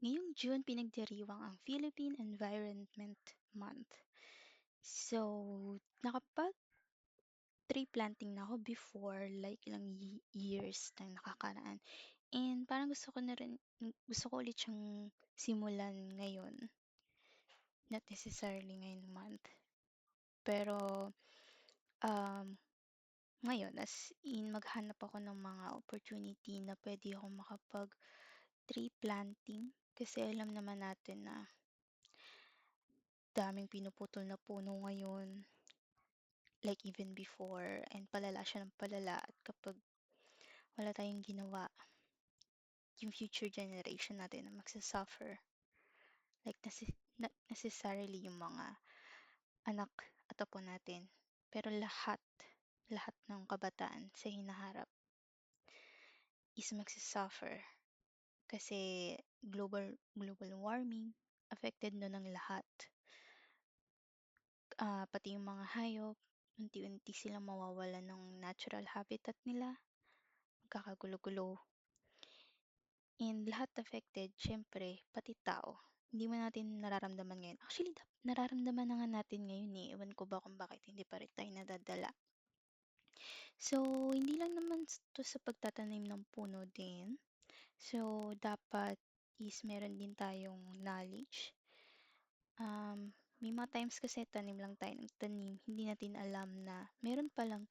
Ngayong June pinagdiriwang ang Philippine Environment Month. So, nakapag-tree planting na ako before, like ilang years na nakakaraan. And parang gusto ko ulit siyang simulan ngayon. Not necessarily ngayong month. Pero, um, ngayon, as in, maghanap ako ng mga opportunity na pwede ako makapag-tree planting. Kasi alam naman natin na daming pinuputol na puno ngayon, like even before, and palala siya ng palala. At kapag wala tayong ginawa, yung future generation natin na magsasuffer. Like, not necessarily yung mga anak at apo natin, pero lahat ng kabataan sa hinaharap is magsasuffer. Kasi global warming, affected no ng lahat. Pati yung mga hayop, unti-unti silang mawawalan ng natural habitat nila, magkakagulo-gulo. And lahat affected, syempre, pati tao. Hindi mo natin nararamdaman ngayon. Actually, nararamdaman na nga natin ngayon eh. Ewan ko ba kung bakit hindi pa rin tayo nadadala. So, hindi lang naman to sa pagtatanim ng puno din. So, dapat is meron din tayong knowledge. May mga times kasi tanim lang tayo ng tanim, hindi natin alam na meron palang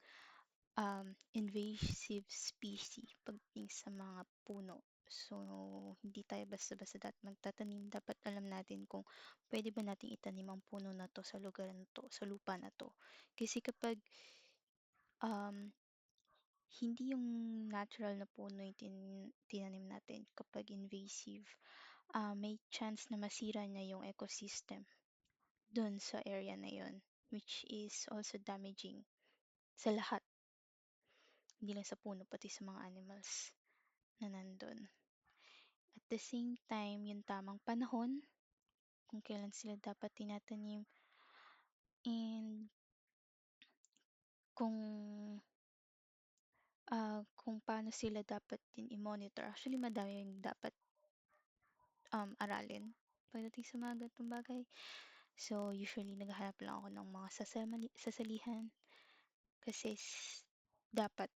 invasive species pagdating sa mga puno. So, hindi tayo basta-basta magtatanim. Dapat alam natin kung pwede ba nating itanim ang puno na to sa lugar na to, sa lupa na to. Kasi kapag um, hindi yung natural na puno yung tinanim natin, kapag invasive, may chance na masira niya yung ecosystem dun sa area na yon, which is also damaging sa lahat. Hindi lang sa puno, pati sa mga animals na nandun. At the same time, yung tamang panahon, kung kailan sila dapat tinatanim, and kung kung paano sila dapat din i-monitor. Actually, madami yung dapat aralin pagdating sa mga ganitong bagay. So, usually, naghahanap lang ako ng mga sasalihan kasi dapat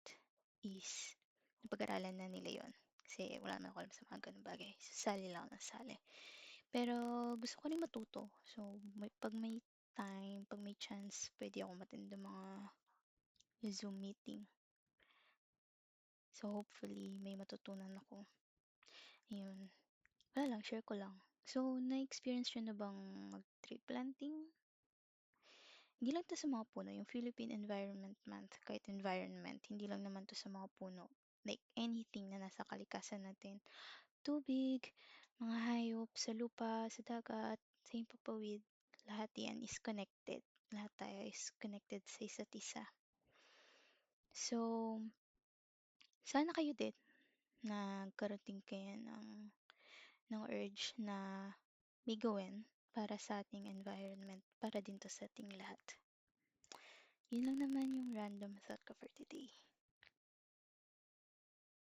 is napag-aralan na nila yon. Kasi wala naman ako alam sa mga ganung bagay. Sasali lang ako ng sali. Pero gusto ko rin matuto. So, pag may time, pag may chance, pwede ako matindi mga Zoom meeting. So, hopefully, may matutunan ako. Ayun. Wala lang, share ko lang. So, na-experience nyo na bang mag-tree planting? Hindi lang to sa mga puno. Yung Philippine Environment Month, kahit environment, hindi lang naman to sa mga puno. Like, anything na nasa kalikasan natin. Tubig, mga hayop, sa lupa, sa dagat, sa himpapawid, lahat yan is connected. Lahat tayo is connected sa isa't isa. So, sana kayo din nagkarating kayo ng urge na may gawin para sa ating environment, para din to sa ating lahat. Yun lang naman yung random thought ko for today.